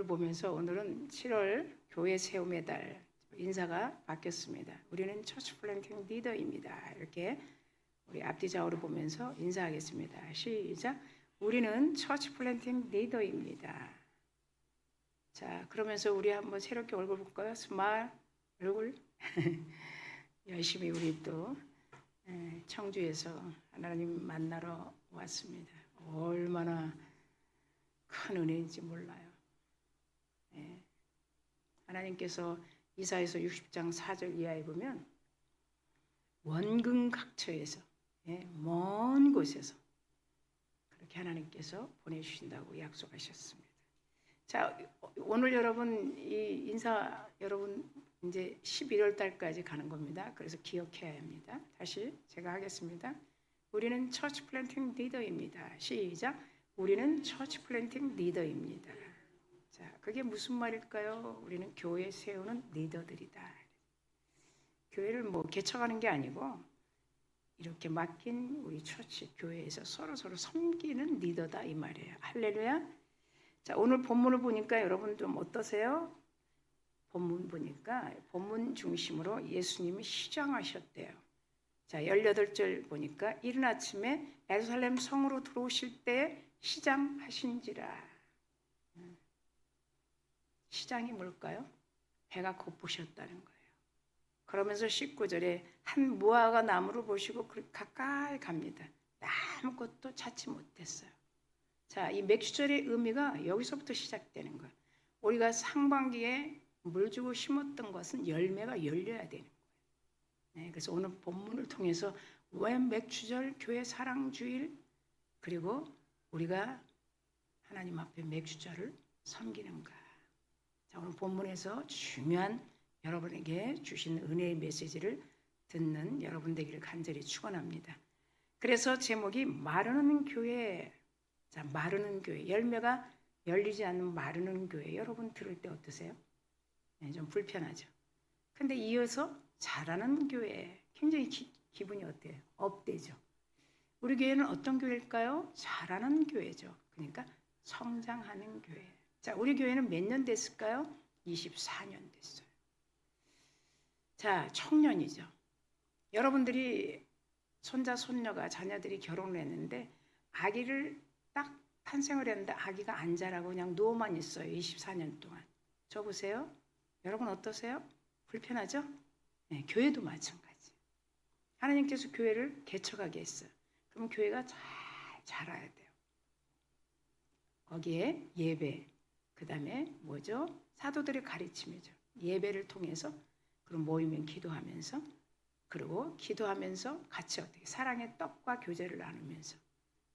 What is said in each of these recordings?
보면서 오늘은 7월 교회 세움의 달 인사가 바뀌었습니다. 우리는 처치 플랜팅 리더입니다. 이렇게 우리 앞뒤 좌우를 보면서 인사하겠습니다. 시작. 우리는 처치 플랜팅 리더입니다. 자, 그러면서 우리 한번 새롭게 얼굴 볼까요? 스마일 얼굴. 열심히 우리 또 청주에서 하나님 만나러 왔습니다. 얼마나 큰 은혜인지 몰라요. 하나님께서 이사야서 60장 4절 이하에 보면 원근 각처에서 먼 곳에서 그렇게 하나님께서 보내주신다고 약속하셨습니다. 자, 오늘 여러분 이 인사 여러분 이제 11월 달까지 가는 겁니다. 그래서 기억해야 합니다. 다시 제가 하겠습니다. 우리는 처치 플랜팅 리더입니다. 시작. 우리는 처치 플랜팅 리더입니다. 자, 그게 무슨 말일까요? 우리는 교회 세우는 리더들이다. 교회를 뭐 개척하는 게 아니고 이렇게 맡긴 우리 처치 교회에서 서로 섬기는 리더다 이 말이에요. 할렐루야. 자, 오늘 본문을 보니까 여러분 좀 어떠세요? 본문 보니까 본문 중심으로 예수님이 시장하셨대요. 자, 18절 보니까 이른 아침에 예루살렘 성으로 들어오실 때 시장하신지라. 시장이 뭘까요? 배가 고프셨다는 거예요. 그러면서 19절에 한 무화과 나무를 보시고 가까이 갑니다. 아무것도 찾지 못했어요. 자, 이 맥주절의 의미가 여기서부터 시작되는 거예요. 우리가 상반기에 물 주고 심었던 것은 열매가 열려야 되는 거예요. 그래서 오늘 본문을 통해서 왜 맥주절 교회 사랑주일 그리고 우리가 하나님 앞에 맥주절을 섬기는가. 자, 오늘 본문에서 중요한 여러분에게 주신 은혜의 메시지를 듣는 여러분 되기를 간절히 축원합니다. 그래서 제목이 마르는 교회. 자, 마르는 교회. 열매가 열리지 않는 마르는 교회. 여러분 들을 때 어떠세요? 좀 불편하죠. 근데 이어서 자라는 교회. 굉장히 기분이 어때요? 업되죠. 우리 교회는 어떤 교회일까요? 자라는 교회죠. 그러니까 성장하는 교회. 자, 우리 교회는 몇 년 됐을까요? 24년 됐어요. 자, 청년이죠. 여러분들이 손자, 손녀가 자녀들이 결혼을 했는데 아기를 딱 탄생을 했는데 아기가 안 자라고 그냥 누워만 있어요. 24년 동안. 저 보세요. 여러분 어떠세요? 불편하죠? 네, 교회도 마찬가지. 하나님께서 교회를 개척하게 했어요. 그럼 교회가 잘 자라야 돼요. 거기에 예배, 그 다음에 뭐죠? 사도들의 가르침이죠. 예배를 통해서 그럼 모이면 기도하면서 그리고 기도하면서 같이 어떻게 사랑의 떡과 교제를 나누면서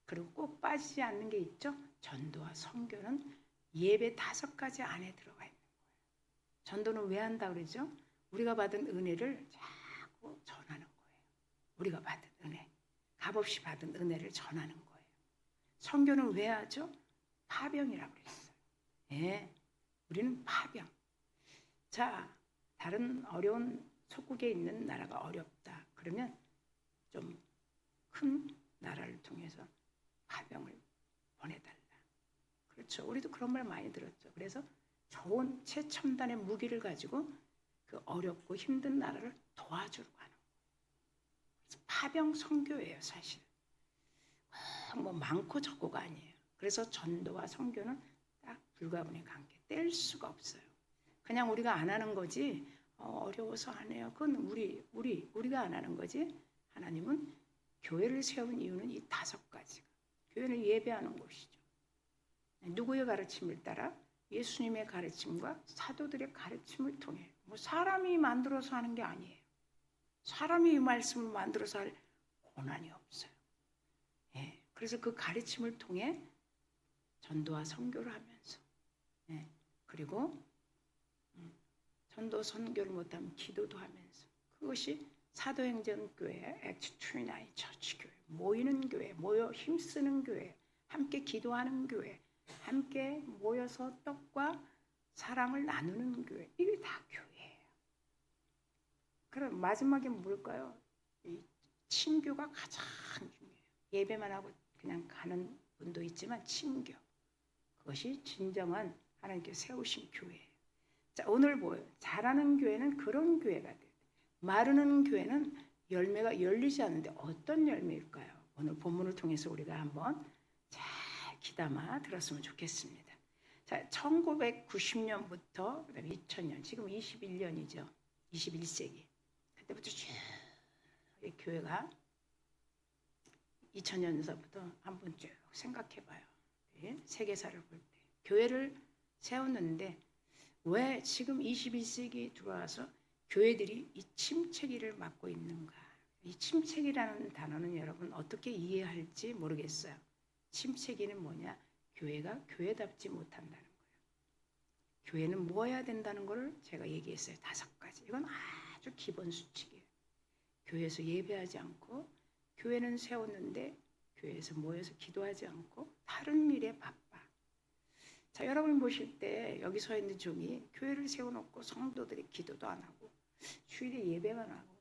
그리고 꼭 빠지지 않는 게 있죠. 전도와 선교는 예배 5가지 안에 들어가 있는 거예요. 전도는 왜 한다 그러죠? 우리가 받은 은혜를 자꾸 전하는 거예요. 우리가 받은 은혜, 값없이 받은 은혜를 전하는 거예요. 선교는 왜 하죠? 파병이라고 그랬어요. 예, 우리는 파병. 자, 다른 어려운 속국에 있는 나라가 어렵다. 그러면 좀 큰 나라를 통해서 파병을 보내달라. 그렇죠. 우리도 그런 말 많이 들었죠. 그래서 좋은 최첨단의 무기를 가지고 그 어렵고 힘든 나라를 도와주러 가는 거예요. 그래서 파병 선교예요, 사실. 뭐 많고 적고가 아니에요. 그래서 전도와 선교는 딱 불가분의 관계. 뗄 수가 없어요. 그냥 우리가 안 하는 거지. 어려워서 안 해요. 그건 우리가 안 하는 거지. 하나님은 교회를 세운 이유는 이 5가지가. 교회는 예배하는 곳이죠. 누구의 가르침을 따라? 예수님의 가르침과 사도들의 가르침을 통해. 뭐 사람이 만들어서 하는 게 아니에요. 사람이 이 말씀을 만들어서 할 권한이 없어요. 그래서 그 가르침을 통해 전도와 선교를 하면서 그리고 전도 선교를 못하면 기도도 하면서 그것이 사도행전 교회, 액트 29 처치 교회, 모이는 교회, 모여 힘쓰는 교회, 함께 기도하는 교회, 함께 모여서 떡과 사랑을 나누는 교회. 이게 다 교회예요. 그럼 마지막에 뭘까요? 이 친교가 가장 중요해요. 예배만 하고 그냥 가는 분도 있지만 친교. 그것이 진정한 하나님께서 세우신 교회예요. 자, 오늘 뭐예요? 자라는 교회는 그런 교회가 돼요. 마르는 교회는 열매가 열리지 않는데 어떤 열매일까요? 오늘 본문을 통해서 우리가 한번 잘 귀담아 들었으면 좋겠습니다. 자, 1990년부터 그다음에 2000년, 지금 21년이죠. 21세기. 그때부터 쭉 교회가 2000년서부터 한번 쭉 생각해봐요. 세계사를 볼 때. 교회를 세웠는데 왜 지금 21세기에 들어와서 교회들이 이 침체기를 맞고 있는가? 이 침체기라는 단어는 여러분 어떻게 이해할지 모르겠어요. 침체기는 뭐냐? 교회가 교회답지 못한다는 거예요. 교회는 뭐 해야 된다는 걸 제가 얘기했어요. 5가지. 이건 아주 기본 수칙이에요. 교회에서 예배하지 않고, 교회는 세웠는데 교회에서 모여서 기도하지 않고 다른 일에 바빠. 자, 여러분 보실 때 여기 서 있는 종이 교회를 세워놓고 성도들이 기도도 안 하고 주일에 예배만 하고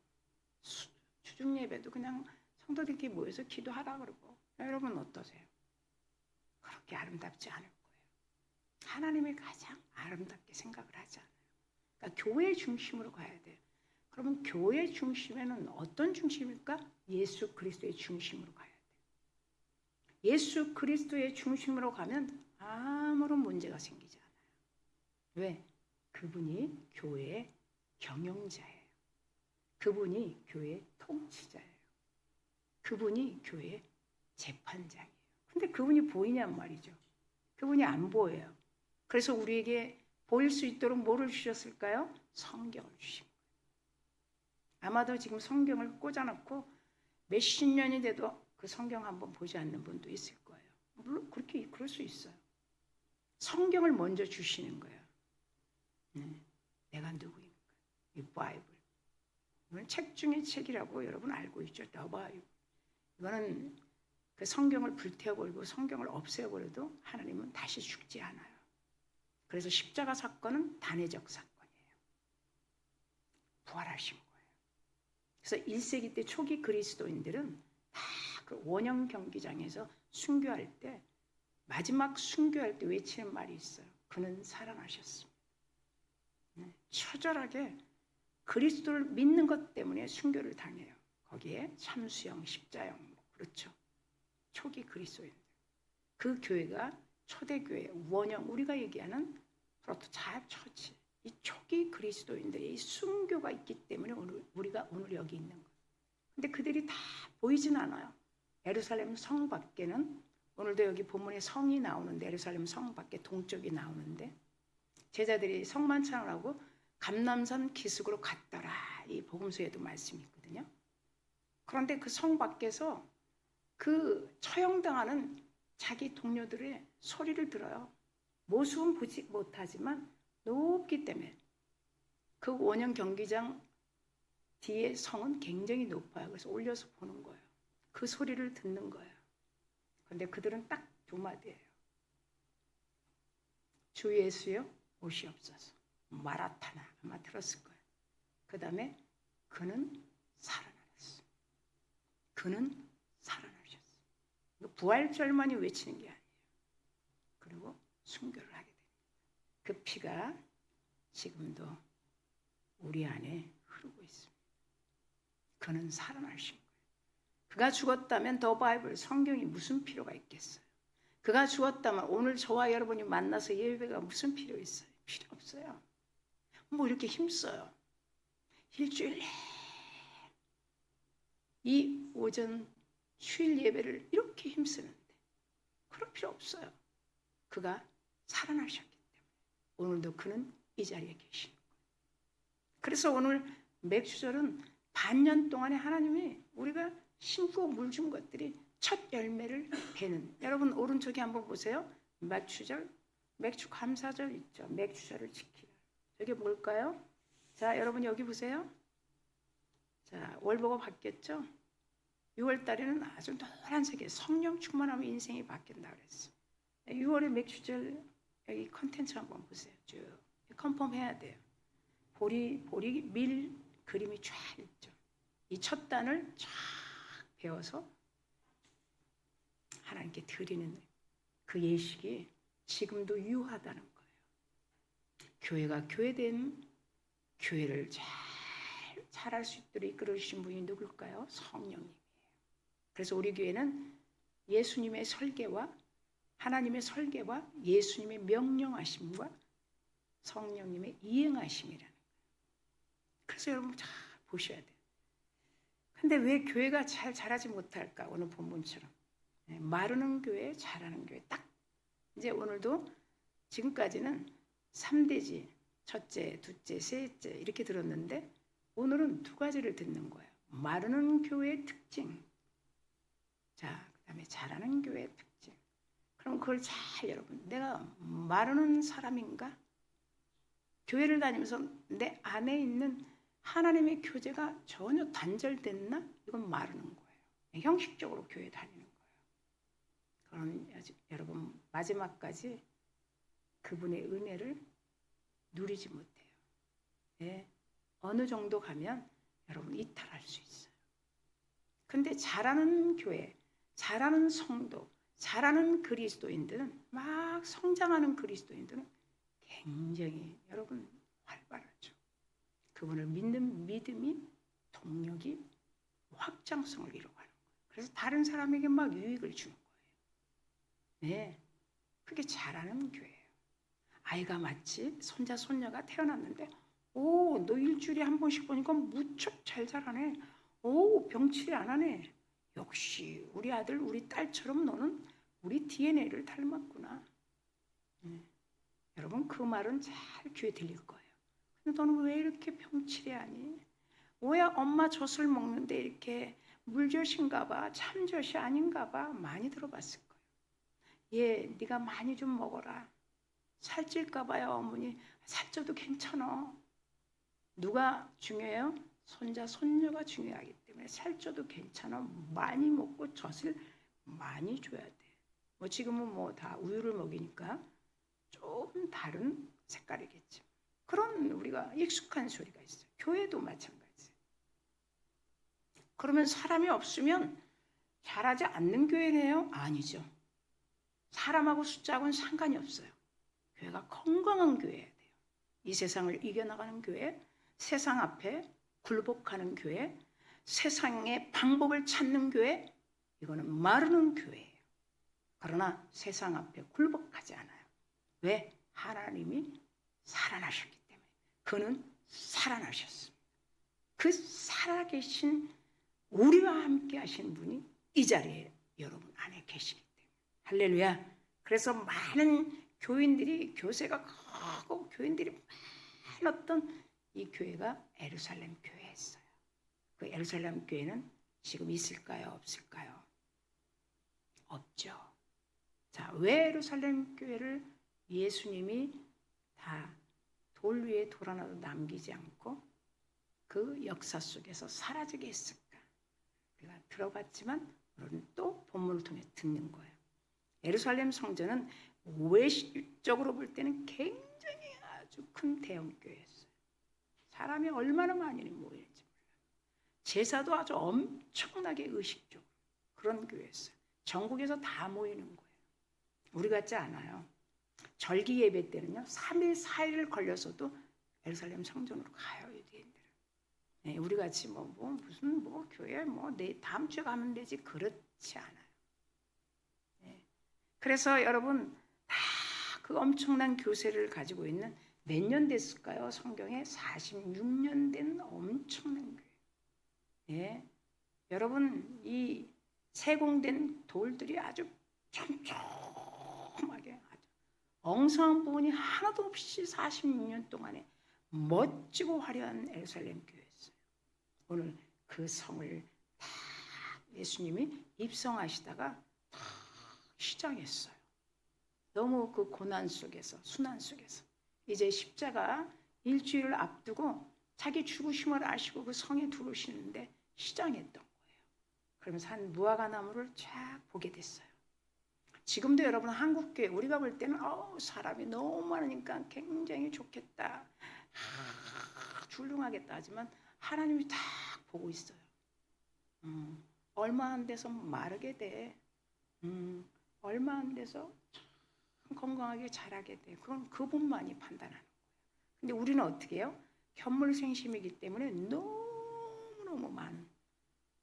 주중 예배도 그냥 성도들끼리 모여서 기도하라 그러고, 여러분 어떠세요? 그렇게 아름답지 않을 거예요. 하나님이 가장 아름답게 생각을 하지 않아요. 그러니까 교회 중심으로 가야 돼요. 그러면 교회 중심에는 어떤 중심일까? 예수 그리스도의 중심으로 가야 돼요. 예수 그리스도의 중심으로 가면 아무런 문제가 생기지 않아요. 왜? 그분이 교회의 경영자예요. 그분이 교회의 통치자예요. 그분이 교회의 재판장이에요. 근데 그분이 보이냔 말이죠. 그분이 안 보여요. 그래서 우리에게 보일 수 있도록 뭐를 주셨을까요? 성경을 주신 거예요. 아마도 지금 성경을 꽂아놓고 몇십 년이 돼도 그 성경 한번 보지 않는 분도 있을 거예요. 물론 그럴 수 있어요. 성경을 먼저 주시는 거예요. 내가 누구인가? 이 바이블. 이건 책 중의 책이라고 여러분 알고 있죠. 더 바이블. 이거는 그 성경을 불태워버리고 성경을 없애버려도 하나님은 다시 죽지 않아요. 그래서 십자가 사건은 단회적 사건이에요. 부활하신 거예요. 그래서 1세기 때 초기 그리스도인들은 다 그 원형 경기장에서 순교할 때, 마지막 순교할 때 외치는 말이 있어요. 그는 살아나셨습니다. 처절하게 그리스도를 믿는 것 때문에 순교를 당해요. 거기에 참수형, 십자형, 그렇죠. 초기 그리스도인들. 그 교회가 초대교회, 원형, 우리가 얘기하는 프로토타입 처치. 이 초기 그리스도인들의 이 순교가 있기 때문에 우리가 오늘 여기 있는 거예요. 근데 그들이 다 보이진 않아요. 예루살렘 성 밖에는, 오늘도 여기 본문에 성이 나오는데, 예루살렘 성 밖에 동쪽이 나오는데, 제자들이 성만 찬양하고 감람산 기슭으로 갔더라. 이 복음서에도 말씀이 있거든요. 그런데 그 성 밖에서 그 처형당하는 자기 동료들의 소리를 들어요. 모습은 보지 못하지만 높기 때문에 그 원형 경기장 뒤에 성은 굉장히 높아요. 그래서 올려서 보는 거예요. 그 소리를 듣는 거예요. 그런데 그들은 딱 2마디예요. 주 예수여 오시옵소서. 마라타나 아마 들었을 거예요. 그 다음에 그는 살아나셨어요. 그는 살아나셨어요. 부활절만이 외치는 게 아니에요. 그리고 순교를 하게 됩니다. 그 피가 지금도 우리 안에 흐르고 있습니다. 그는 살아나신 거예요. 그가 죽었다면 더 바이블, 성경이 무슨 필요가 있겠어요? 그가 죽었다면 오늘 저와 여러분이 만나서 예배가 무슨 필요 있어요? 필요 없어요. 뭐 이렇게 힘써요. 일주일 내내 이 오전 휴일 예배를 이렇게 힘쓰는데 그럴 필요 없어요. 그가 살아나셨기 때문에 오늘도 그는 이 자리에 계시는 거예요. 그래서 오늘 맥주절은 반년 동안에 하나님이 우리가 심고 물준 것들이 첫 열매를 베는, 여러분 오른쪽에 한번 보세요. 맥주절, 맥주 감사절 있죠. 맥주절을 지키라. 저게 뭘까요? 자, 여러분 여기 보세요. 자, 월보가 바뀌었죠? 6월 달에는 아주 노란색의 성령 충만하면 인생이 바뀐다 그랬어. 6월에 맥주절 여기 컨텐츠 한번 보세요. 쭉 컨펌 해야 돼요. 보리 밀 그림이 쫙 있죠. 이 첫 단을 쫙 배워서 하나님께 드리는 그 예식이 지금도 유효하다는 거예요. 교회가 교회된 교회를 잘할 수 있도록 이끌어주신 분이 누굴까요? 성령님이에요. 그래서 우리 교회는 예수님의 설계와 하나님의 설계와 예수님의 명령하심과 성령님의 이행하심이라는 거예요. 그래서 여러분 잘 보셔야 돼요. 근데 왜 교회가 잘 자라지 못할까? 오늘 본문처럼 마르는 교회, 잘하는 교회. 딱 이제 오늘도 지금까지는 3대지 첫째, 둘째, 셋째 이렇게 들었는데 오늘은 두 가지를 듣는 거예요. 마르는 교회의 특징. 자, 그다음에 잘하는 교회의 특징. 그럼 그걸 잘 여러분, 내가 마르는 사람인가? 교회를 다니면서 내 안에 있는 하나님의 교제가 전혀 단절됐나? 이건 마르는 거예요. 형식적으로 교회 다니는 거예요. 그럼 여러분 마지막까지 그분의 은혜를 누리지 못해요. 네. 어느 정도 가면 여러분 이탈할 수 있어요. 근데 잘하는 교회, 잘하는 성도, 잘하는 그리스도인들은 막 성장하는 그리스도인들은 굉장히 여러분 활발하죠. 그분을 믿는 믿음이 동력이 확장성을 이루어가는 거예요. 그래서 다른 사람에게 막 유익을 주는 거예요. 네, 그게 잘하는 교회예요. 아이가 마치 손자 손녀가 태어났는데 오, 너 일주일에 한 번씩 보니까 무척 잘 자라네. 오, 병치레 안 하네. 역시 우리 아들 우리 딸처럼 너는 우리 DNA를 닮았구나. 여러분 그 말은 잘 귀에 들릴 거예요. 근데 너는 왜 이렇게 병치레하니? 왜 엄마 젖을 먹는데 이렇게 물젖인가 봐, 참젖이 아닌가 봐. 많이 들어봤을 거예요. 얘 네가 많이 좀 먹어라. 살찔까 봐요. 어머니 살쪄도 괜찮아. 누가 중요해요? 손자 손녀가 중요하기 때문에 살쪄도 괜찮아. 많이 먹고 젖을 많이 줘야 돼. 뭐 지금은 뭐 다 우유를 먹이니까 좀 다른 색깔이겠죠. 그런 우리가 익숙한 소리가 있어요. 교회도 마찬가지예요. 그러면 사람이 없으면 잘하지 않는 교회네요? 아니죠. 사람하고 숫자하고는 상관이 없어요. 교회가 건강한 교회여야 돼요. 이 세상을 이겨나가는 교회, 세상 앞에 굴복하는 교회, 세상의 방법을 찾는 교회, 이거는 마르는 교회예요. 그러나 세상 앞에 굴복하지 않아요. 왜? 하나님이 살아나셨기 때문에. 그는 살아나셨습니다. 그 살아계신 우리와 함께 하신 분이 이 자리에 여러분 안에 계시기 때문에. 할렐루야. 그래서 많은 교인들이 교세가 크고 교인들이 많았던 이 교회가 예루살렘 교회였어요. 그 예루살렘 교회는 지금 있을까요? 없을까요? 없죠. 자, 왜 예루살렘 교회를 예수님이 다 돌 위에 돌 하나도 남기지 않고 그 역사 속에서 사라지게 했을까? 우리가 들어봤지만 우리는 또 본문을 통해 듣는 거예요. 예루살렘 성전은 외식적으로 볼 때는 굉장히 아주 큰 대형 교회였어요. 사람이 얼마나 많이 모이는지 몰라요. 제사도 아주 엄청나게 의식적으로 그런 교회였어요. 전국에서 다 모이는 거예요. 우리 같지 않아요. 절기 예배 때는요 3일 4일을 걸려서도 예루살렘 성전으로 가요. 유대인들은. 네, 우리 같이 무슨 교회 내 다음 주에 가면 되지 그렇지 않아요. 네. 그래서 여러분 다 그 엄청난 교세를 가지고 있는 몇 년 됐을까요? 성경에 46년 된 엄청난 교회. 네. 여러분 이 세공된 돌들이 아주 촘촘하게 아주 엉성한 부분이 하나도 없이 46년 동안에 멋지고 화려한 예루살렘 교회였어요. 오늘 그 성을 다 예수님이 입성하시다가 다 시장했어요. 너무 그 고난 속에서 순환 속에서 이제 십자가 일주일을 앞두고 자기 죽으심을 아시고 그 성에 들어오시는데 시장했던 거예요. 그러면서 한 무화과나무를 쫙 보게 됐어요. 지금도 여러분 한국교회 우리가 볼 때는 사람이 너무 많으니까 굉장히 좋겠다. 훌륭하겠다 하지만 하나님이 다 보고 있어요. 얼마 안 돼서 마르게 돼. 얼마 안 돼서 건강하게 자라게 돼. 그건 그분만이 판단하는 거예요. 근데 우리는 어떻게 해요? 견물생심이기 때문에 너무너무 많은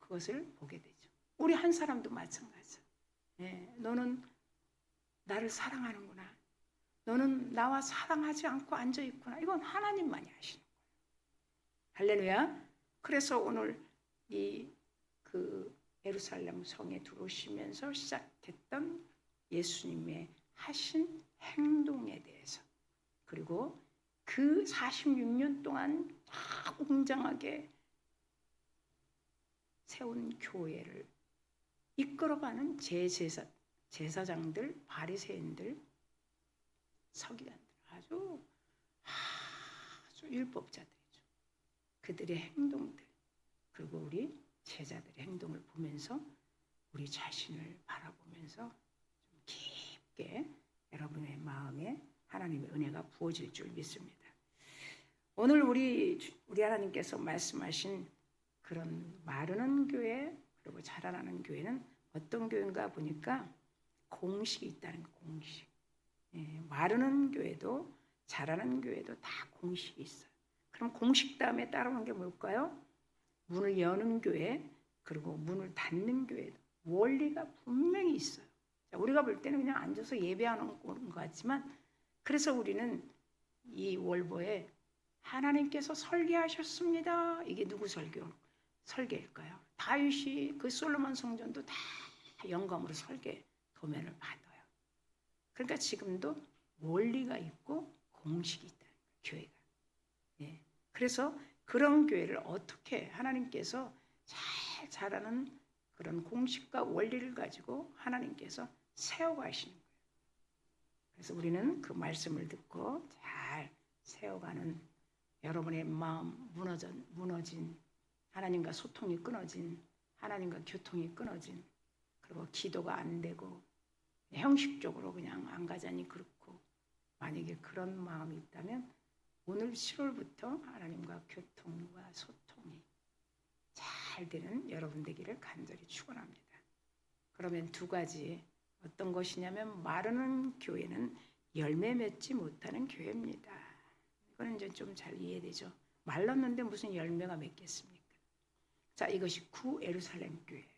그것을 보게 되죠. 우리 한 사람도 마찬가지죠. 예, 너는 나를 사랑하는구나. 너는 나와 사랑하지 않고 앉아있구나. 이건 하나님만이 아시는 거예요. 할렐루야. 그래서 오늘 그 예루살렘 성에 들어오시면서 시작했던 예수님의 하신 행동에 대해서, 그리고 그 46년 동안 다 웅장하게 세운 교회를 이끌어가는 제사장들, 바리새인들, 서기관들, 아주 율법자들이죠. 그들의 행동들, 그리고 우리 제자들의 행동을 보면서 우리 자신을 바라보면서 좀 깊게 여러분의 마음에 하나님의 은혜가 부어질 줄 믿습니다. 오늘 우리 하나님께서 말씀하신 그런 마르는 교회, 그리고 자라나는 교회는 어떤 교회인가 보니까 공식이 있다는 거, 공식. 예, 마르는 교회도 자라는 교회도 다 공식이 있어요. 그럼 공식 다음에 따라오는 게 뭘까요? 문을 여는 교회, 그리고 문을 닫는 교회도 원리가 분명히 있어요. 우리가 볼 때는 그냥 앉아서 예배하는 것 같지만, 그래서 우리는 이 월보에 하나님께서 설계하셨습니다. 이게 누구 설계일까요? 다윗이 그 솔로몬 성전도 다 영감으로 설계 도면을 받아요. 그러니까 지금도 원리가 있고 공식이 있다, 교회가. 예. 그래서 그런 교회를 어떻게 하나님께서 잘 자라는 그런 공식과 원리를 가지고 하나님께서 세워가시는 거예요. 그래서 우리는 그 말씀을 듣고 잘 세워가는, 여러분의 마음 무너진, 하나님과 소통이 끊어진, 하나님과 교통이 끊어진, 그리고 기도가 안 되고 형식적으로 그냥 안 가자니 그렇고, 만약에 그런 마음이 있다면 오늘 7월부터 하나님과 교통과 소통이 잘 되는 여러분 되기를 간절히 축원합니다. 그러면 두 가지, 어떤 것이냐면 마르는 교회는 열매 맺지 못하는 교회입니다. 이거는 이제 좀 잘 이해되죠. 말랐는데 무슨 열매가 맺겠습니까? 자, 이것이 구 예루살렘 교회예요.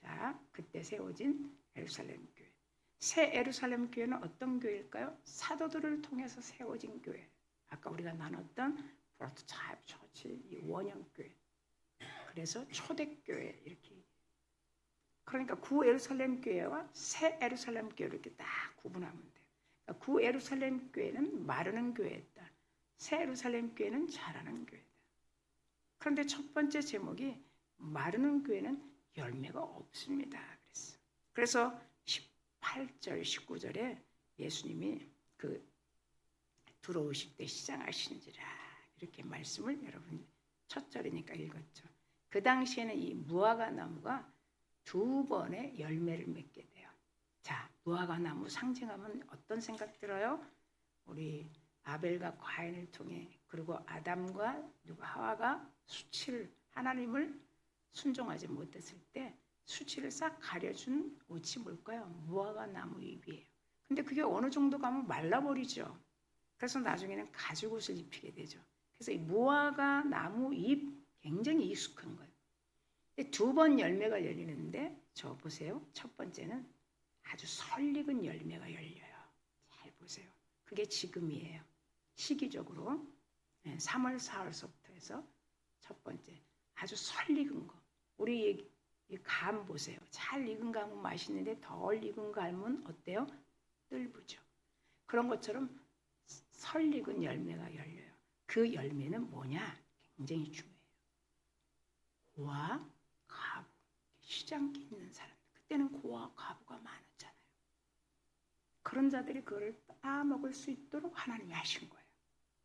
자, 그때 세워진 예루살렘 교회. 새 예루살렘 교회는 어떤 교회일까요? 사도들을 통해서 세워진 교회. 아까 우리가 나눴던 프로토타입 처치, 이 원형 교회. 그래서 초대교회 이렇게. 그러니까 구 예루살렘 교회와 새 예루살렘 교회를 이렇게 딱 구분하면 돼요. 그러니까 구 예루살렘 교회는 마르는 교회였다. 새 예루살렘 교회는 자라는 교회다. 그런데 첫 번째 제목이 마르는 교회는 열매가 없습니다. 그래서 18절, 19절에 예수님이 들어오실 때 시장하신지라 이렇게 말씀을 여러분 첫 절이니까 읽었죠. 그 당시에는 이 무화과 나무가 두 번의 열매를 맺게 돼요. 자, 무화과 나무 상징하면 어떤 생각 들어요? 우리 아벨과 가인을 통해, 그리고 아담과 하와가 하나님을 순종하지 못했을 때 수치를 싹 가려준 옷이 뭘까요? 무화과 나무 잎이에요. 근데 그게 어느 정도 가면 말라버리죠. 그래서 나중에는 가죽옷을 입히게 되죠. 그래서 이 무화과 나무 잎 굉장히 익숙한 거예요. 두 번 열매가 열리는데 저 보세요. 첫 번째는 아주 설익은 열매가 열려요. 잘 보세요. 그게 지금이에요. 시기적으로 3월, 4월서부터 해서 첫 번째 아주 설익은 거. 우리 이 감 보세요. 잘 익은 감은 맛있는데 덜 익은 감은 어때요? 뜰부죠. 그런 것처럼 설익은 열매가 열려요. 그 열매는 뭐냐? 굉장히 중요해요. 고와 가부, 시장기 있는 사람들. 그때는 고와 가부가 많았잖아요. 그런 자들이 그걸 따먹을 수 있도록 하나님이 하신 거예요.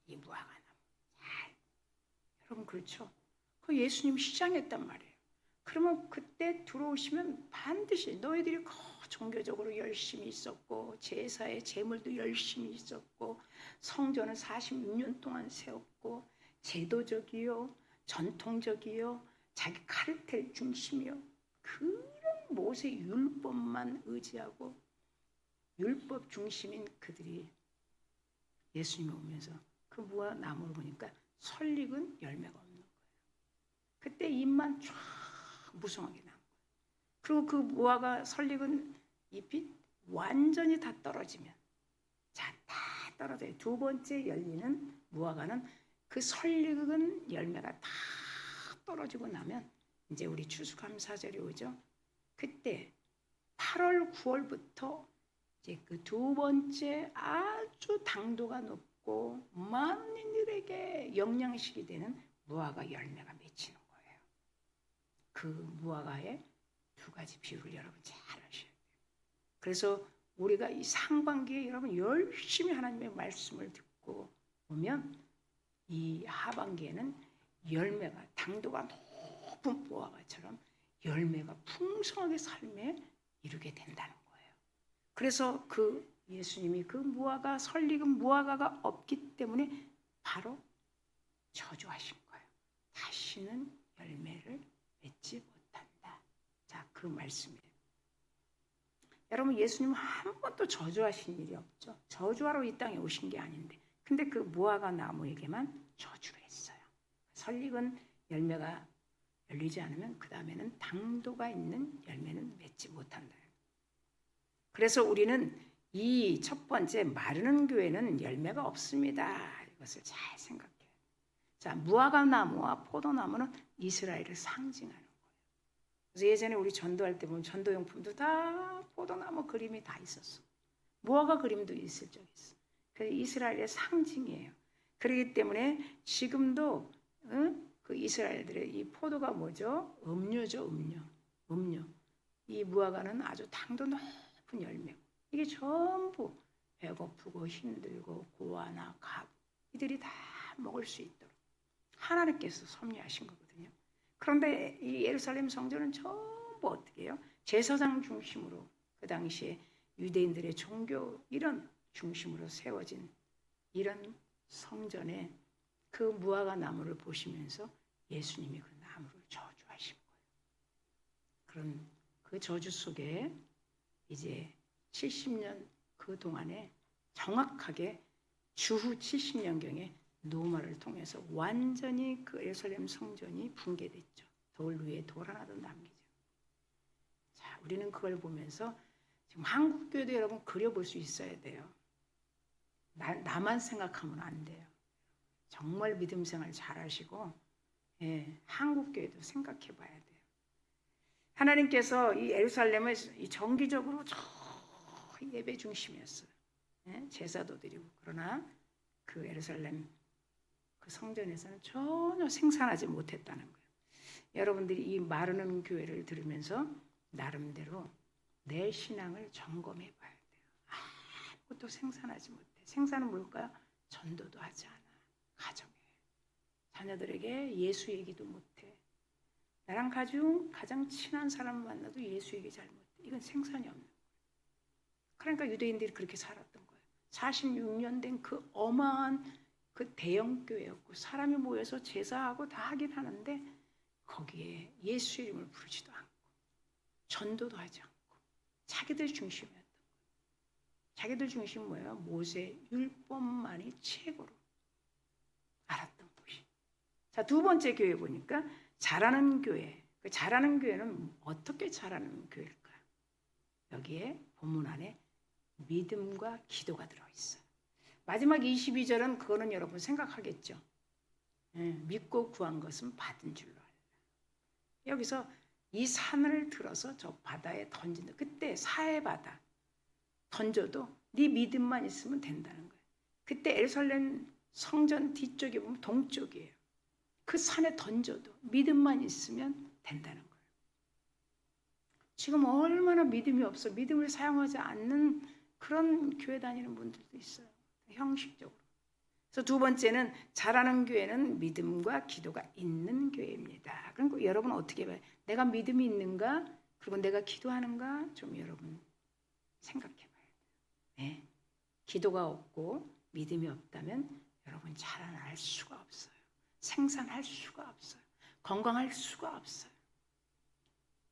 이 무화과 나무. 잘. 여러분 그렇죠? 그 예수님이 시장했단 말이에요. 그러면 그때 들어오시면 반드시 너희들이 종교적으로 열심히 있었고 제사의 제물도 열심히 있었고 성전을 46년 동안 세웠고 제도적이요 전통적이요 자기 카르텔 중심이요 그런 모세 율법만 의지하고 율법 중심인 그들이 예수님이 오면서 그 그 무화나무를 보니까 설익은 열매가 없는 거예요. 그때 잎만 쫙 무성하게 난 거예요. 그리고 그 무화과 설익은 잎이 완전히 다 떨어지면, 자, 다 떨어져요. 두 번째 열리는 무화과는 그 설익은 열매가 다 떨어지고 나면 이제 우리 추수감사절이 오죠. 그때 8월, 9월부터 이제 그 두 번째 아주 당도가 높고 많은 이들에게 영양식이 되는 무화과 열매가 맺히는 거예요. 그 무화과의 두 가지 비율을 여러분 잘 아셔야 돼요. 그래서 우리가 이 상반기에 여러분 열심히 하나님의 말씀을 듣고 오면 이 하반기에는 열매가 당도가 높은 무화과처럼 열매가 풍성하게 삶에 이루게 된다는 거예요. 그래서 그 예수님이 그 무화과 설익은 무화과가 없기 때문에 바로 저주하신 거예요. 다시는 열매를 맺지 못한다. 자, 그 말씀이에요. 여러분, 예수님은 한 번도 저주하신 일이 없죠. 저주하러 이 땅에 오신 게 아닌데, 근데 그 무화과 나무에게만 저주를 했어요. 설익은 열매가 열리지 않으면 그 다음에는 당도가 있는 열매는 맺지 못한다. 그래서 우리는 이 첫 번째 마르는 교회는 열매가 없습니다. 이것을 잘 생각해요. 자, 무화과 나무와 포도나무는 이스라엘을 상징하는 거예요. 그래서 예전에 우리 전도할 때 보면 전도용품도 다 포도나무 그림이 다 있었어. 무화과 그림도 있을 적 있어. 그래서 이스라엘의 상징이에요. 그렇기 때문에 지금도 그 이스라엘들의 이 포도가 뭐죠? 음료죠, 음료. 이 무화과는 아주 당도 높은 열매고, 이게 전부 배고프고 힘들고 고아나 가부 이들이 다 먹을 수 있도록 하나님께서 섭리하신 거거든요. 그런데 이 예루살렘 성전은 전부 어떻게 해요? 제사장 중심으로 그 당시에 유대인들의 종교 이런 중심으로 세워진 이런 성전에 그 무화과 나무를 보시면서 예수님이 그 나무를 저주하신 거예요. 그런 그 저주 속에 이제 70년 그 동안에 정확하게 주후 70년경에 노마를 통해서 완전히 그 예루살렘 성전이 붕괴됐죠. 돌 위에 돌 하나도 남기죠. 자, 우리는 그걸 보면서 지금 한국 교회도 여러분 그려볼 수 있어야 돼요. 나만 생각하면 안 돼요. 정말 믿음 생활 잘하시고, 한국 교회도 생각해 봐야 돼요. 하나님께서 이 예루살렘을 정기적으로 예배 중심이었어요. 제사도 드리고. 그러나 그 예루살렘 그 성전에서는 전혀 생산하지 못했다는 거예요. 여러분들이 이 마르는 교회를 들으면서 나름대로 내 신앙을 점검해 봐야 돼요. 아무것도 생산하지 못해. 생산은 뭘까요? 전도도 하지 않아. 가정에. 자녀들에게 예수 얘기도 못해. 나랑 가장 친한 사람 만나도 예수 얘기 잘 못해. 이건 생산이 없는 거예요. 그러니까 유대인들이 그렇게 살았던 거예요. 46년 된 그 어마한 그 대형 교회였고, 사람이 모여서 제사하고 다 하긴 하는데 거기에 예수 이름을 부르지도 않고 전도도 하지 않고 자기들 중심이었던 거예요. 자기들 중심 뭐예요? 모세 율법만이 최고로 알았던 곳이. 자, 두 번째 교회 보니까 자라는 교회. 그 자라는 교회는 어떻게 자라는 교회일까요? 여기에 본문 안에 믿음과 기도가 들어있어요. 마지막 22절은 그거는 여러분 생각하겠죠. 믿고 구한 것은 받은 줄로 알라. 여기서 이 산을 들어서 저 바다에 던진다. 그때 사해바다 던져도 네 믿음만 있으면 된다는 거예요. 그때 예루살렘 성전 뒤쪽에 보면 동쪽이에요. 그 산에 던져도 믿음만 있으면 된다는 거예요. 지금 얼마나 믿음이 없어, 믿음을 사용하지 않는 그런 교회 다니는 분들도 있어요. 형식적으로. 그래서 두 번째는 자라는 교회는 믿음과 기도가 있는 교회입니다. 그러니까 여러분 어떻게 봐요? 내가 믿음이 있는가? 그리고 내가 기도하는가? 좀 여러분 생각해 봐야 돼요. 네. 기도가 없고 믿음이 없다면 여러분 자라날 수가 없어요. 생산할 수가 없어요. 건강할 수가 없어요.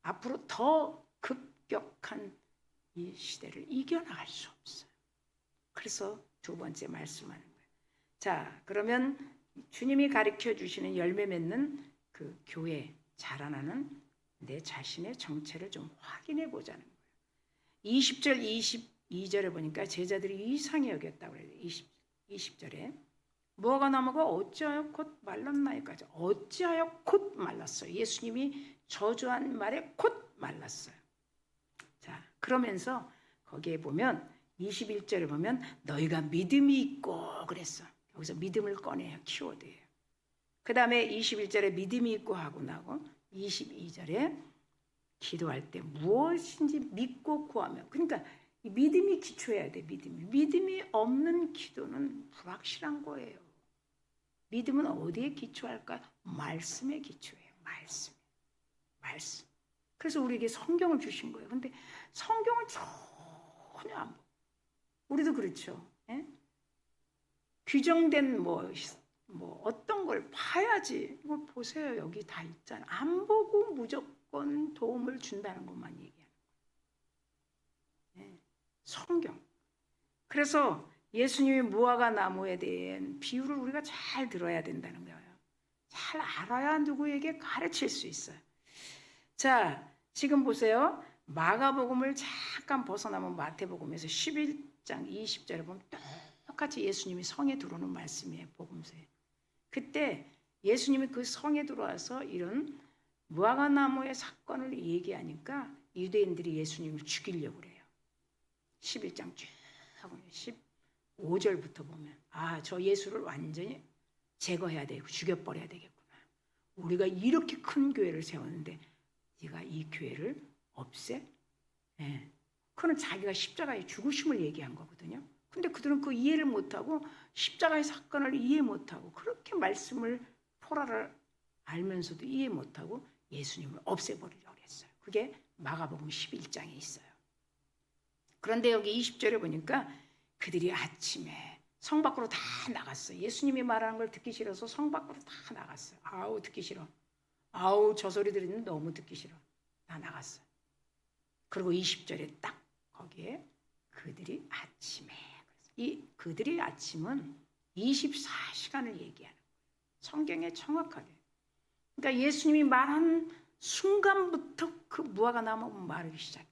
앞으로 더 급격한 이 시대를 이겨나갈 수 없어요. 그래서 두 번째 말씀하는 거예요. 자, 그러면 주님이 가르쳐 주시는 열매 맺는 그 교회 자라나는 내 자신의 정체를 좀 확인해 보자는 거예요. 20절, 22절에 보니까 제자들이 이상히 여겼다고 그래요. 20절에 무화과 나무가 어찌하여 곧 말랐나이까지. 어찌하여 곧 말랐어요. 예수님이 저주한 말에 곧 말랐어요. 자, 그러면서 거기에 보면 21절에 보면 너희가 믿음이 있고 그랬어. 여기서 믿음을 꺼내요. 키워드예요. 그 다음에 21절에 믿음이 있고 하고 나고 22절에 기도할 때 무엇인지 믿고 구하며. 그러니까 믿음이 기초해야 돼. 믿음이 없는 기도는 불확실한 거예요. 믿음은 어디에 기초할까? 말씀에 기초해요. 말씀. 그래서 우리에게 성경을 주신 거예요. 근데 성경을 전혀 안 보고. 우리도 그렇죠. 예? 규정된 뭐 어떤 걸 봐야지. 이걸 보세요. 여기 다 있잖아요. 안 보고 무조건 도움을 준다는 것만 얘기하는 거예요. 예. 성경. 그래서 예수님의 무화과 나무에 대한 비유를 우리가 잘 들어야 된다는 거예요. 잘 알아야 누구에게 가르칠 수 있어요. 자, 지금 보세요. 마가복음을 잠깐 벗어나면 마태복음에서 11장 20절에 보면 똑같이 예수님이 성에 들어오는 말씀이에요. 복음서에. 그때 예수님이 그 성에 들어와서 이런 무화과 나무의 사건을 얘기하니까 유대인들이 예수님을 죽이려고 그래요. 11장 쭉 15절부터 보면 저 예수를 완전히 제거해야 되고 죽여버려야 되겠구나. 우리가 이렇게 큰 교회를 세웠는데 네가 이 교회를 없애? 예. 그는 자기가 십자가의 죽으심을 얘기한 거거든요. 근데 그들은 그 이해를 못하고 십자가의 사건을 이해 못하고 그렇게 말씀을 토라를 알면서도 이해 못하고 예수님을 없애버리려고 했어요. 그게 마가복음 11장에 있어요. 그런데 여기 20절에 보니까 그들이 아침에 성 밖으로 다 나갔어요. 예수님이 말하는 걸 듣기 싫어서 성 밖으로 다 나갔어요. 아우 듣기 싫어. 아우 저 소리 들으면 너무 듣기 싫어. 다 나갔어요. 그리고 20절에 딱 거기에 그들이 아침에. 이 그들이 아침은 24시간을 얘기하는 거예요. 성경에 정확하게. 그러니까 예수님이 말한 순간부터 그 무화과 나무가 마르기 시작해요.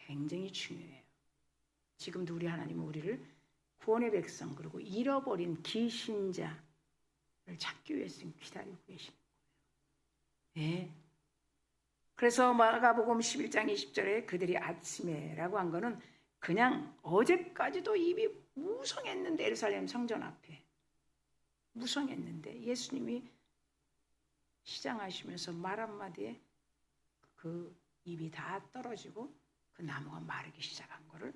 굉장히 중요해요. 지금도 우리 하나님은 우리를 구원의 백성 그리고 잃어버린 기신자를 찾기 위해서 기다리고 계시는 거예요. 네. 그래서 마가복음 11장 20절에 그들이 아침에라고 한 거는 그냥 어제까지도 입이 무성했는데 예루살렘 성전 앞에 무성했는데 예수님이 시장하시면서 말 한마디에 그 입이 다 떨어지고 그 나무가 마르기 시작한 거를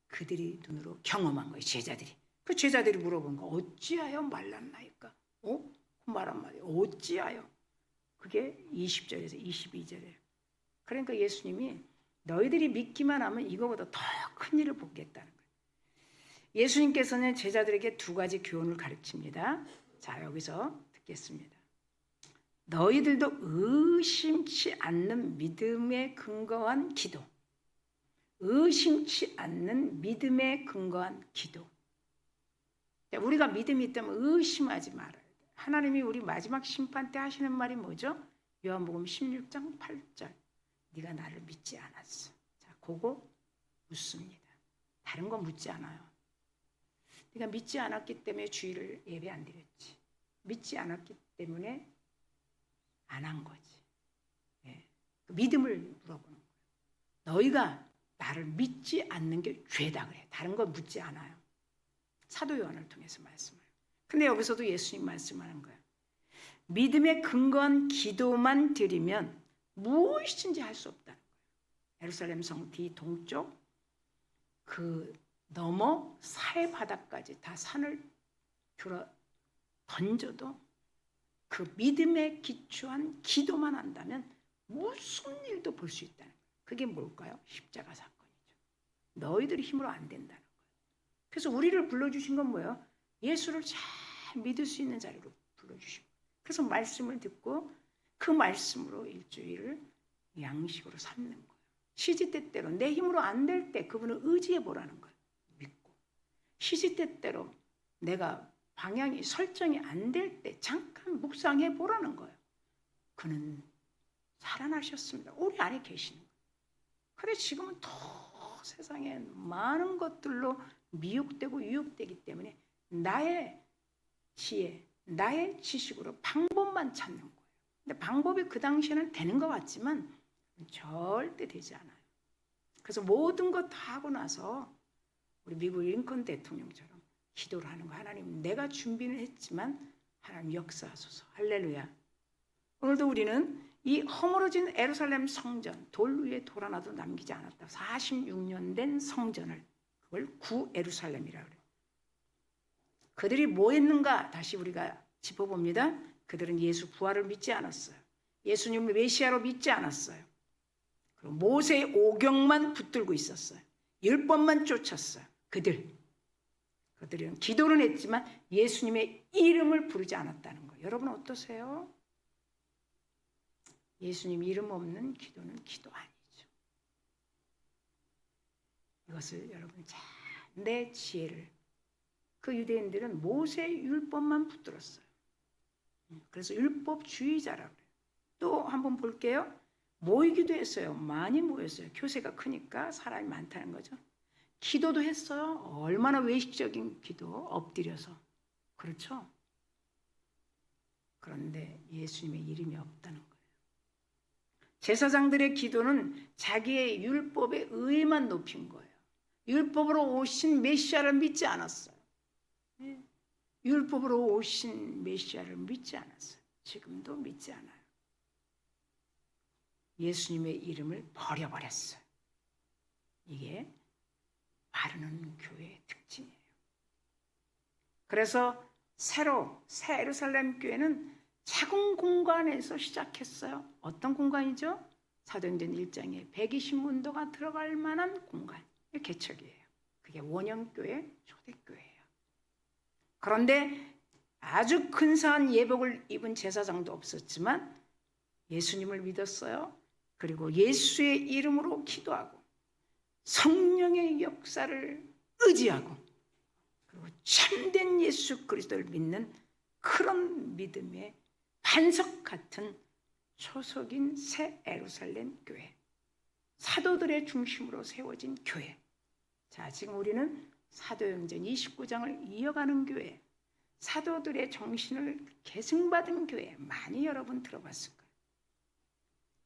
그들이 눈으로 경험한 거예요. 제자들이. 그 제자들이 물어본 거 어찌하여 말랐나이까? 그 말 한마디 어찌하여? 그게 20절에서 22절이에요. 그러니까 예수님이 너희들이 믿기만 하면 이거보다 더 큰 일을 보겠다는 거예요. 예수님께서는 제자들에게 두 가지 교훈을 가르칩니다. 자, 여기서 듣겠습니다. 너희들도 의심치 않는 믿음에 근거한 기도. 의심치 않는 믿음에 근거한 기도. 우리가 믿음이 있다면 의심하지 말아야 돼. 하나님이 우리 마지막 심판 때 하시는 말이 뭐죠? 요한복음 16장 8절. 네가 나를 믿지 않았어. 자, 그거 묻습니다. 다른 건 묻지 않아요. 네가 믿지 않았기 때문에 주일을 예배 안 드렸지. 믿지 않았기 때문에 안 한 거지. 네. 믿음을 물어보는 거예요. 너희가 나를 믿지 않는 게 죄다 그래. 다른 건 묻지 않아요. 사도 요한을 통해서 말씀해요. 근데 여기서도 예수님 말씀하는 거예요. 믿음에 근거한 기도만 드리면 무엇이든지 할 수 없다는 거예요. 예루살렘 성 뒤 동쪽 그 넘어 사해 바다까지 다 산을 들어 던져도 그 믿음에 기초한 기도만 한다면 무슨 일도 볼 수 있다는 거예요. 그게 뭘까요? 십자가 사건이죠. 너희들이 힘으로 안 된다는 거예요. 그래서 우리를 불러주신 건 뭐예요? 예수를 잘 믿을 수 있는 자리로 불러주시고 그래서 말씀을 듣고 그 말씀으로 일주일을 양식으로 삼는 거예요. 시시때때로 내 힘으로 안 될 때 그분을 의지해 보라는 거예요. 믿고 시시때때로 내가 방향이 설정이 안 될 때 잠깐 묵상해 보라는 거예요. 그는 살아나셨습니다. 우리 안에 계시는 거예요. 그런데 지금은 더 세상에 많은 것들로 미혹되고 유혹되기 때문에 나의 지혜, 나의 지식으로 방법만 찾는 거예요. 근데 방법이 그 당시에는 되는 것 같지만 절대 되지 않아요. 그래서 모든 것 다 하고 나서 우리 미국 링컨 대통령처럼 기도를 하는 거, 하나님 내가 준비는 했지만 하나님 역사하소서. 할렐루야. 오늘도 우리는 이 허물어진 예루살렘 성전, 돌 위에 돌 하나도 남기지 않았다. 46년 된 성전을, 그걸 구 예루살렘이라고 그래요. 그들이 뭐 했는가 다시 우리가 짚어봅니다. 그들은 예수 부활을 믿지 않았어요. 예수님을 메시아로 믿지 않았어요. 그리고 모세의 오경만 붙들고 있었어요. 율법만 쫓았어요. 그들은 기도는 했지만 예수님의 이름을 부르지 않았다는 거예요. 여러분 어떠세요? 예수님 이름 없는 기도는 기도 아니죠. 이것을 여러분 잘 내 지혜를, 그 유대인들은 모세의 율법만 붙들었어요. 그래서 율법주의자라고 그래요. 또 한번 볼게요. 모이기도 했어요. 많이 모였어요. 교세가 크니까 사람이 많다는 거죠. 기도도 했어요. 얼마나 외식적인 기도, 엎드려서. 그렇죠? 그런데 예수님의 이름이 없다는 거예요. 제사장들의 기도는 자기의 율법의 의만 높인 거예요. 율법으로 오신 메시아를 믿지 않았어요. 율법으로 오신 메시아를 믿지 않았어요. 지금도 믿지 않아요. 예수님의 이름을 버려버렸어요. 이게 바르는 교회의 특징이에요. 그래서 새 예루살렘 교회는 작은 공간에서 시작했어요. 어떤 공간이죠? 사도행전 1장에 120문도가 들어갈 만한 공간, 개척이에요. 그게 원형교회, 초대교회예요. 그런데 아주 근사한 예복을 입은 제사장도 없었지만 예수님을 믿었어요. 그리고 예수의 이름으로 기도하고 성령의 역사를 의지하고 그리고 참된 예수 그리스도를 믿는 그런 믿음의 반석 같은 초석인 새 예루살렘 교회, 사도들의 중심으로 세워진 교회. 자, 지금 우리는 사도행전 29장을 이어가는 교회, 사도들의 정신을 계승받은 교회, 많이 여러분 들어봤을 거예요.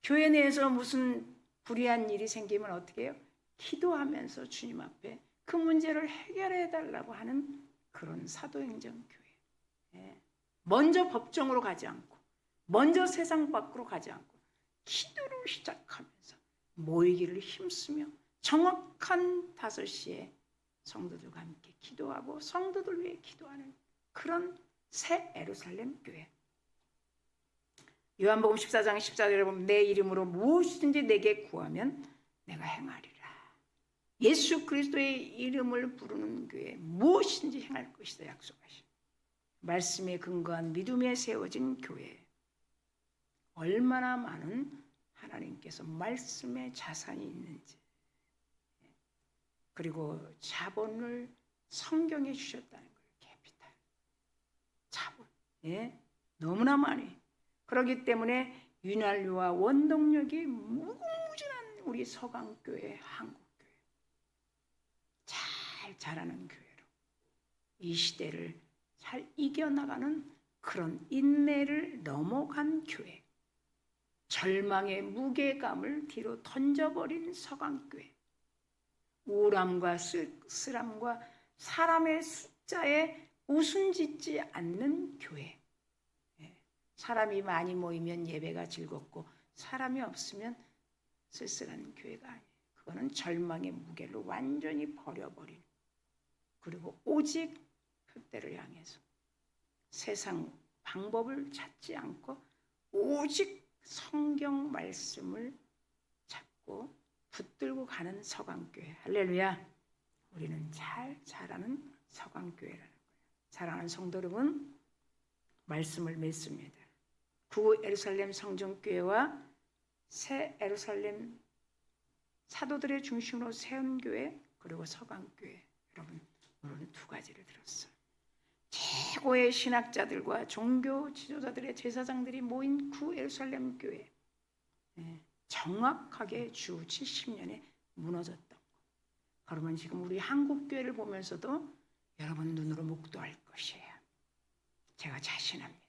교회 내에서 무슨 불의한 일이 생기면 어떻게 해요? 기도하면서 주님 앞에 그 문제를 해결해 달라고 하는 그런 사도행전 교회. 먼저 법정으로 가지 않고, 먼저 세상 밖으로 가지 않고 기도를 시작하면서 모이기를 힘쓰며 정확한 5시에 성도들과 함께 기도하고 성도들 위해 기도하는 그런 새 예루살렘 교회. 요한복음 14장 14절에 보면 내 이름으로 무엇이든지 내게 구하면 내가 행하리라. 예수 그리스도의 이름을 부르는 교회 무엇이든지 행할 것이다 약속하시오. 말씀에 근거한 믿음에 세워진 교회. 얼마나 많은 하나님께서 말씀의 자산이 있는지, 그리고 자본을 성경에 주셨다는 거예요. 캐피탈, 자본. 너무나 많이. 그렇기 때문에 윤활유와 원동력이 무궁무진한 우리 서강교회, 한국교회, 잘 자라는 교회로 이 시대를 잘 이겨나가는 그런 인내를 넘어간 교회, 절망의 무게감을 뒤로 던져버린 서강교회, 우울함과 쓸쓸함과 사람의 숫자에 웃음짓지 않는 교회. 사람이 많이 모이면 예배가 즐겁고 사람이 없으면 쓸쓸한 교회가 아니에요. 그거는 절망의 무게를 완전히 버려버린, 그리고 오직 그때를 향해서 세상 방법을 찾지 않고 오직 성경 말씀을 찾고 붙들고 가는 서강교회. 할렐루야. 우리는 잘 자라는 서강교회라는 거예요. 사랑하는 성도 여러분, 말씀을 맺습니다. 구 예루살렘 성전교회와 새 예루살렘 사도들의 중심으로 세운 교회, 그리고 서강교회. 여러분, 오늘은 2가지를 들었어요. 최고의 신학자들과 종교 지도자들의 제사장들이 모인 구 예루살렘 교회, 정확하게 주 70년에 무너졌던 것. 그러면 지금 우리 한국 교회를 보면서도 여러분 눈으로 목도할 것이에요. 제가 자신합니다.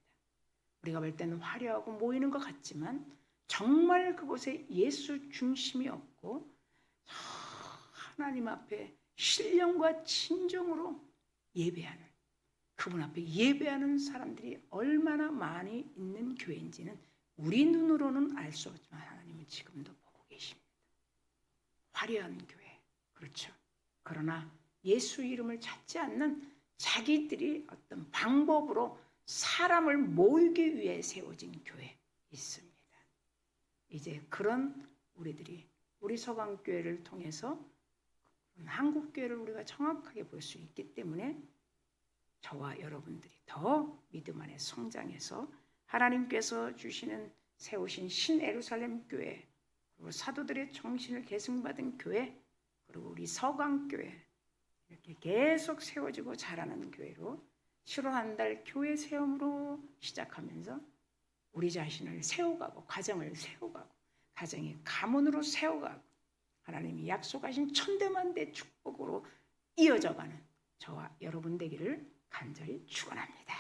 우리가 볼 때는 화려하고 모이는 것 같지만 정말 그곳에 예수 중심이 없고 하나님 앞에 신령과 진정으로 예배하는, 그분 앞에 예배하는 사람들이 얼마나 많이 있는 교회인지는 우리 눈으로는 알 수 없지만 하나님은 지금도 보고 계십니다. 화려한 교회, 그렇죠. 그러나 예수 이름을 찾지 않는 자기들이 어떤 방법으로 사람을 모이기 위해 세워진 교회 있습니다. 이제 그런 우리들이 우리 서강교회를 통해서 한국교회를 우리가 정확하게 볼 수 있기 때문에 저와 여러분들이 더 믿음 안에 성장해서 하나님께서 주시는 세우신 신예루살렘 교회, 그리고 사도들의 정신을 계승받은 교회, 그리고 우리 서강교회 이렇게 계속 세워지고 자라는 교회로 7월 한 달 교회 세움으로 시작하면서 우리 자신을 세워가고 가정을 세워가고 가정의 가문으로 세워가고 하나님이 약속하신 천대만대 축복으로 이어져가는 저와 여러분 되기를 간절히 축원합니다.